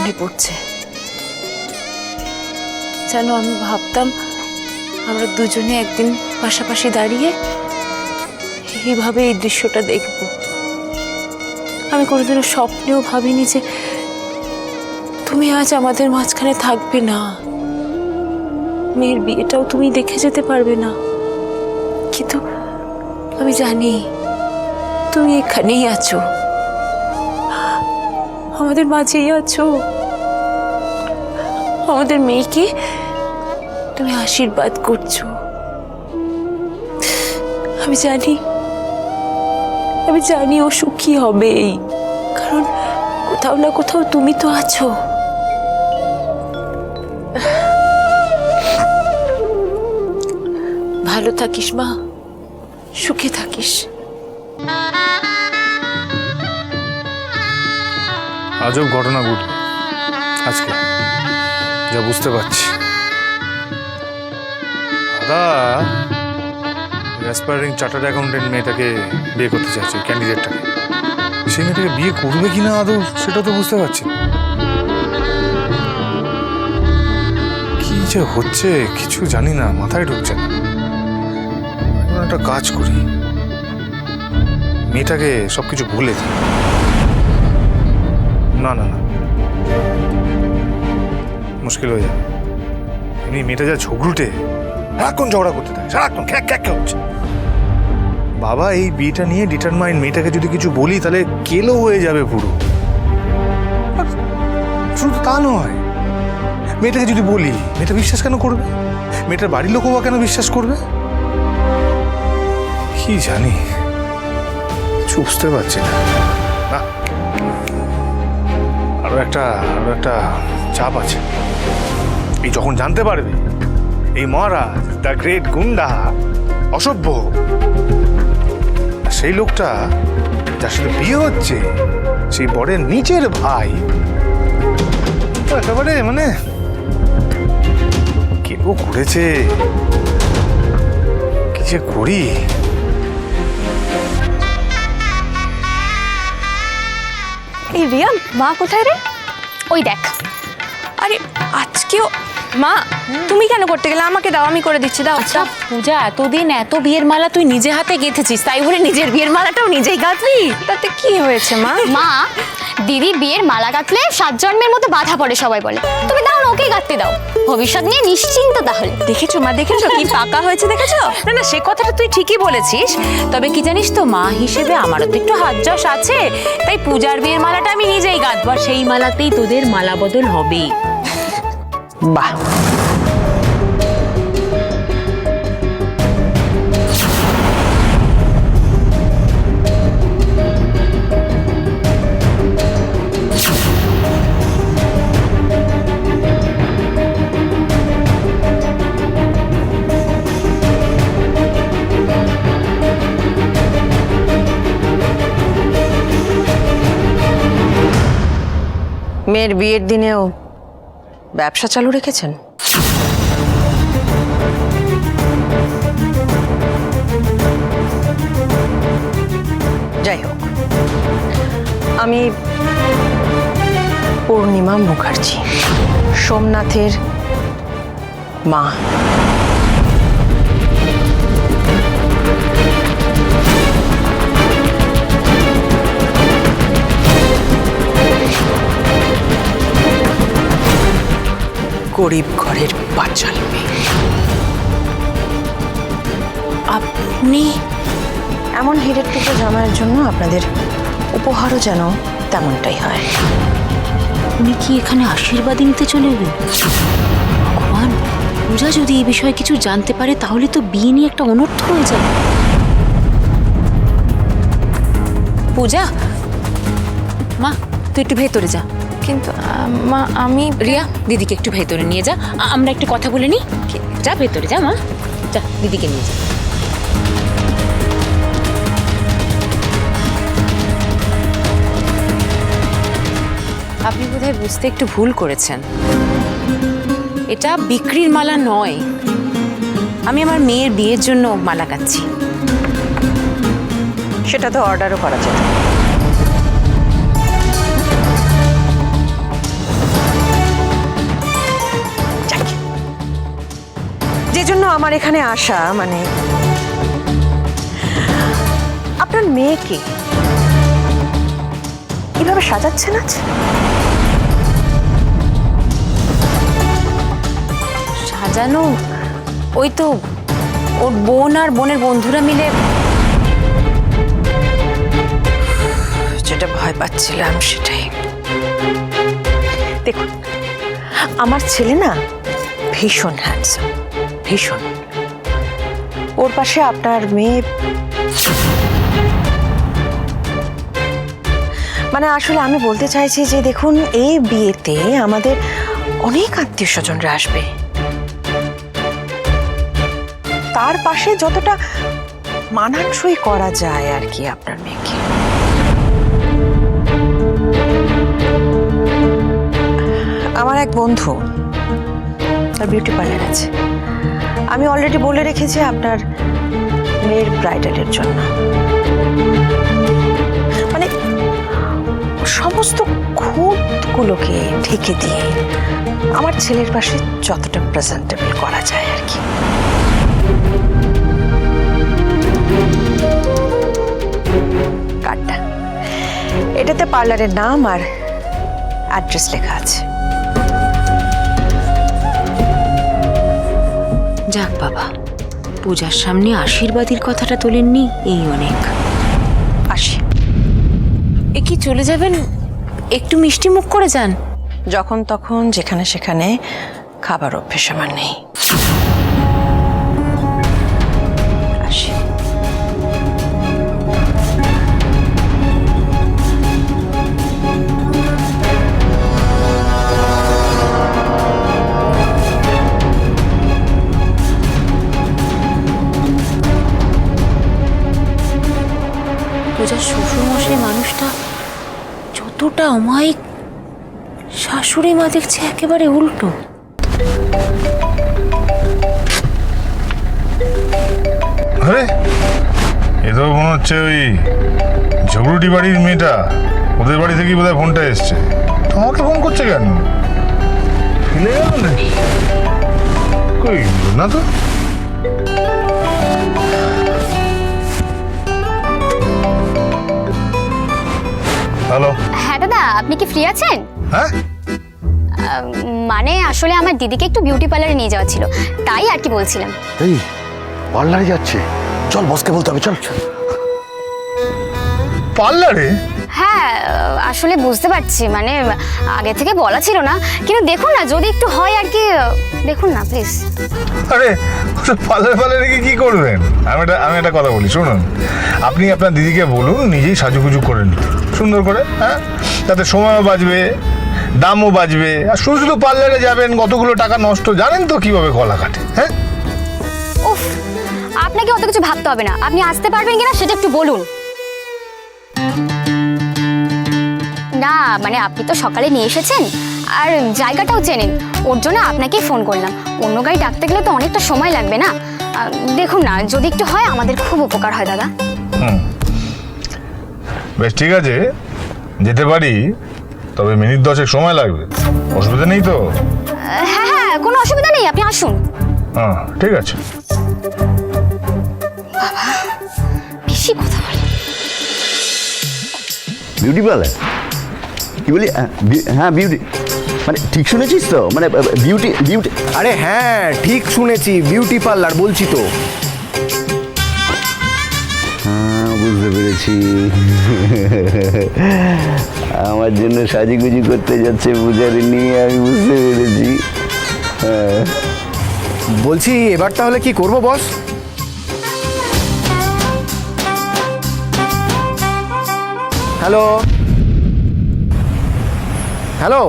মনে পড়ছে। যেন আমি ভাবতাম আমরা দুজনে একদিন পাশাপাশি দাঁড়িয়ে এইভাবে এই দৃশ্যটা দেখব। আমি কোনোদিনও স্বপ্নেও ভাবিনি যে তুমি আজ আমাদের মাঝখানে থাকবে না, মেয়ের বিয়েটাও তুমি দেখে যেতে পারবে না। কিন্তু আমি জানি তুমি এখানেই আছো, আমাদের মাঝেই আছো। আমাদের মেয়েকে তুমি আশীর্বাদ করছো। আমি জানি ও সুখী হবেই, কারণ কোথাও না কোথাও তুমি তো আছো। ভালো থাকিস মা, সুখে থাকিস। আজব ঘটনা ঘটল আজকে, যা বুঝতে পারছি। দাদা অ্যাসপায়ারিং চার্টার্ড অ্যাকাউন্টেন্ট মেয়েটাকে বিয়ে করতে চাইছে, ক্যান্ডিডেটটাকে। সেই মেয়েটাকে বিয়ে করবে কিনা আদৌ সেটা তো বুঝতে পারছি না। কি যে হচ্ছে কিছু জানি না, মাথায় ঢুকছে না। এখন একটা কাজ করি, মেয়েটাকে সবকিছু ভুলে দিই। না না না, মুশকিল হয়ে যাবে। এমনি মেয়েটা যা ঝগড়ুটে, সারাক্ষণ ঝগড়া করতে থাকে, সারাক্ষণ খ্যাক খ্যাক হচ্ছে। বাবা এই বিয়েটা নিয়ে ডিটারমাইন্ড, মেয়েটাকে যদি কিছু বলি তাহলে কেলো হয়ে যাবে পুরো। শুধু তা নয়, মেয়েটাকে যদি বলি মেয়েটা বিশ্বাস কেন করবে? মেয়েটার বাড়ির লোকও বা কেন বিশ্বাস করবে? কি জানি, কিছু বুঝতে পারছি না। না, আরো একটা চাপ আছে। এই যখন জানতে পারবে এই মহারাজ দ্য গ্রেট গুন্ডা অসভ্য, সেই লোকটা যার সাথে বিয়ে হচ্ছে সেই বরের নিচের ভাই, একেবারে মানে কেউ করেছে। কি যে করি। এই রিয়া, মা কোথায় রে? ওই দেখ। আরে আজকেও মা, তুমি কেন করতে গেলে? আমাকে দাও, আমি করে দিচ্ছি। দাও। আচ্ছা পূজা, এতদিন এত বিয়ের মালা তুই নিজে হাতে গেঁথেছিস, তাই বলে নিজের বিয়ের মালাটাও নিজেই গাঁথবি? তাতে কি হয়েছে মা? মা, দিদির বিয়ের মালা গাঁথলে 7 জন্মের মতো বাধা পড়ে সবাই বলে। তুমি দাও না, ওকে গাঁথতে দাও, ভবিষ্যৎ নিয়ে নিশ্চিন্ত তাহলে। দেখেছো মা, দেখেছো কি পাকা হয়েছে, দেখেছো? না না, সে কথাটা তুই ঠিকই বলেছিস। তবে কি জানিস তো, মা হিসেবে আমারও তো একটু হাত যশ আছে, তাই পূজার বিয়ের মালাটা আমি নিজেই গাঁথবো, আর সেই মালাতেই তোদের মালা বদল হবে। বাহ, মেয়ের বিয়ের দিনেও ব্যবসা চালু রেখেছেন? যাই হোক, আমি পূর্ণিমা মুখার্জি, সোমনাথের মা। গরিব ঘরের বাচাল মেয়ে। আপনি এমন হিরের টুকরো জামাইয়ের জন্য আপনাদের উপহারও যেন তেমনটাই হয়। উনি কি এখানে আশীর্বাদ নিতে চলে এলেন? ভগবান, পূজা যদি এই বিষয়ে কিছু জানতে পারে তাহলে তো বিয়ে নিয়ে একটা অনর্থ হয়ে যাবে। পূজা, মা তুই একটু ভেতরে যা। কিন্তু মা, আমি রিয়া, দিদিকে একটু ভেতরে নিয়ে যা, আমরা একটু কথা বলে নিই। যা ভেতরে যা মা, যা দিদিকে নিয়ে যা। আপনি বোধহয় বুঝতে একটু ভুল করেছেন, এটা বিক্রির মালা নয়। আমি আমার মেয়ের বিয়ের জন্য মালা গাচ্ছি। সেটা তো অর্ডারও করা যেত। আমার এখানে আসা মানে আপনার মেয়েকে কিভাবে সাজাচ্ছেন আজ? সাজানো ওই তো ওর বোন আর বোনের বন্ধুরা মিলে। যেটা ভয় পাচ্ছিলাম সেটাই। দেখুন, আমার ছেলে না ভীষণ হ্যান্ডসাম, ভীষণ। ওর পাশে আপনার মেয়ে, মানে আসলে আমি বলতে চাইছি যে দেখুন, এই বিয়েতে আমাদের অনেক আত্মীয় স্বজনরা আসবে। তার পাশে যতটা মানানসই করা যায় আর কি আপনার মেয়েকে। আমার এক বন্ধু, তার বিউটি পার্লার আছে। আমি অলরেডি বলে রেখেছি আপনার মেয়ের ব্রাইডালের জন্য। মানে সমস্ত খুঁতগুলোকে ঢেকে দিয়ে আমার ছেলের পাশে যতটা প্রেজেন্টেবল করা যায় আর কি। কার্ডটা, এটাতে পার্লারের নাম আর অ্যাড্রেস লেখা আছে। যাক বাবা, পূজার সামনে আশীর্বাদের কথাটা তোলেননি, এই অনেক। আসি। এ কি চলে যাবেন? একটু মিষ্টি মুখ করে যান। যখন তখন যেখানে সেখানে খাবার অভ্যেস আমার নেই। আসি। পূজার শ্বশুরমশাই মানুষটা যতটা অমায়িক, শাশুড়ি মা দেখছে একেবারে উল্টো। আরে এ তো মনে হচ্ছে ওই ঝগড়ুটি বাড়ির মেয়েটা, ওদের বাড়ি থেকেই বোধহয় ফোনটা এসছে। আমাকে ফোন করছে কেন? ফেলে গেল নাকি? কই না তো। হ্যালো। হ্যাঁ দাদা, আপনি কি ফ্রি আছেন? হ্যাঁ, মানে আসলে আমার দিদিকে একটু বিউটি পার্লারে নিয়ে যাওয়া ছিল, তাই আর কি বলছিলাম। এই পার্লারে যাচ্ছে, চল বসকে বলতে হবে, চল চল। পার্লারে? হ্যাঁ আসলে বুঝতে পারছি, মানে আগে থেকে বলা ছিল না, কিন্তু দেখুন না যদি একটু হয় আর কি, দেখুন না প্লিজ। আরে পার্লারে গিয়ে কি করবেন? আমি একটা কথা বলি, শুনুন। আপনি আপনার দিদিকে বলুন নিজেই সাজুগুজু করে নিতে, সুন্দর করে। হ্যাঁ, তাতে সময়ও বাঁচবে, দামও বাঁচবে। আর শুধু শুধু পার্লারে যাবেন, কতগুলো টাকা নষ্ট, জানেন তো কিভাবে গলা কাটে। হ্যাঁ, উফ, আপনাকে অত কিছু ভাবতে হবে না, আপনি আসতে পারবেন কিনা সেটা একটু বলুন না। মানে আপনি তো সকালে নিয়ে এসেছেন আর জায়গাটাও চেনেন, ওর জন্য আপনাকেই ফোন করলাম। অন্য গাড়ি ডাকতে গেলে তো অনেকটা সময় লাগবে না। দেখুন না যদি একটু হয় আমাদের খুব উপকার হয় দাদা। বেশ ঠিক আছে, যেতে পারি, তবে মিনিট 10 সময় লাগবে। অসুবিধা নেই তো? হ্যাঁ হ্যাঁ, কোনো অসুবিধা নেই, আপনি আসুন। হ্যাঁ ঠিক আছে। বেশি কথা বলে। বিউটি পার্লার কি বলি? হ্যাঁ বিউটি, মানে ঠিক শুনেছিস তো? মানে বিউটি বিউটি। আরে হ্যাঁ ঠিক শুনেছি, বিউটি পার্লার বলছি তো। হ্যাঁ বুঝতে পেরেছি। আমার জন্য সাজুগুজু করতে যাচ্ছে পূজারি নিয়ে, আমি বুঝতে পেরেছি। হ্যাঁ বলছি এবার তাহলে কি করব বস? হ্যালো হ্যালো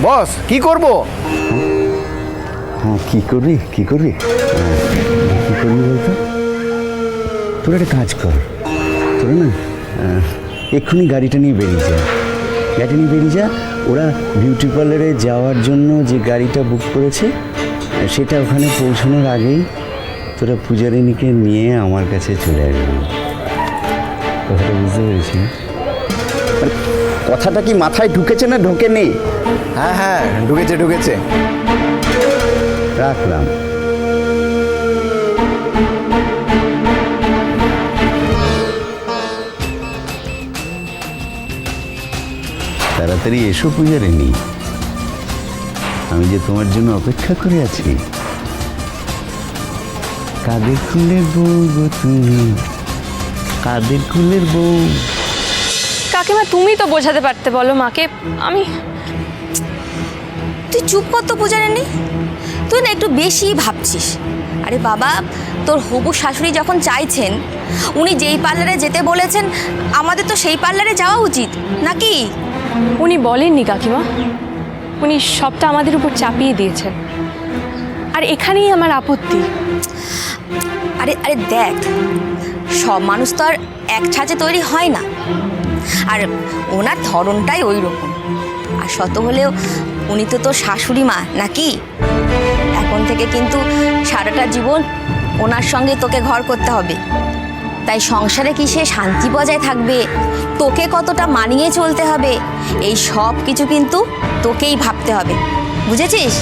বস, কি করব? হ্যাঁ কী করবি কী করবি কী করবি বলতো? তোর একটা কাজ কর, তোরা না এক্ষুনি গাড়িটা নিয়ে বেরিয়ে যা, গাড়িটা নিয়ে বেরিয়ে যা। ওরা বিউটি পার্লারে যাওয়ার জন্য যে গাড়িটা বুক করেছে সেটা ওখানে পৌঁছানোর আগেই তোরা পূজারিনীকে নিয়ে আমার কাছে চলে আসবি। কথাটা বুঝতে পেরেছি? কথাটা কি মাথায় ঢুকেছে না ঢোকে নেই? হ্যাঁ হ্যাঁ ঢুকেছে ঢুকেছে। রাখলাম। তাড়াতাড়ি এসো পূজারিনী, আমি যে তোমার জন্য অপেক্ষা করে আছি। কাদের ফুলের বউ গো তুমি, কাদের ফুলের বউ। কাকিমা তুমি তো বোঝাতে পারতে বলো মাকে। আমি তুই চুপ কর তো পূজারানী, তুই না একটু বেশি ভাবছিস। আরে বাবা, তোর হবু শাশুড়ি যখন চাইছেন, উনি যেই পার্লারে যেতে বলেছেন, আমাদের তো সেই পার্লারে যাওয়া উচিত নাকি? উনি বলেননি কাকিমা, উনি সবটা আমাদের উপর চাপিয়ে দিয়েছেন, আর এখানেই আমার আপত্তি। আরে আরে দেখ, সব মানুষ তো আর এক ছাঁচে তৈরি হয় না, আর ওনার ধরনটাই ওই রকম। আর শত হলেও উনি তো তোর শাশুড়ি মা নাকি? এখন থেকে কিন্তু সারাটা জীবন ওনার সঙ্গে তোকে ঘর করতে হবে। তাই সংসারে কিসে শান্তি বজায় থাকবে, তোকে কতটা মানিয়ে চলতে হবে, এই সব কিছু কিন্তু তোকেই ভাবতে হবে, বুঝেছিস?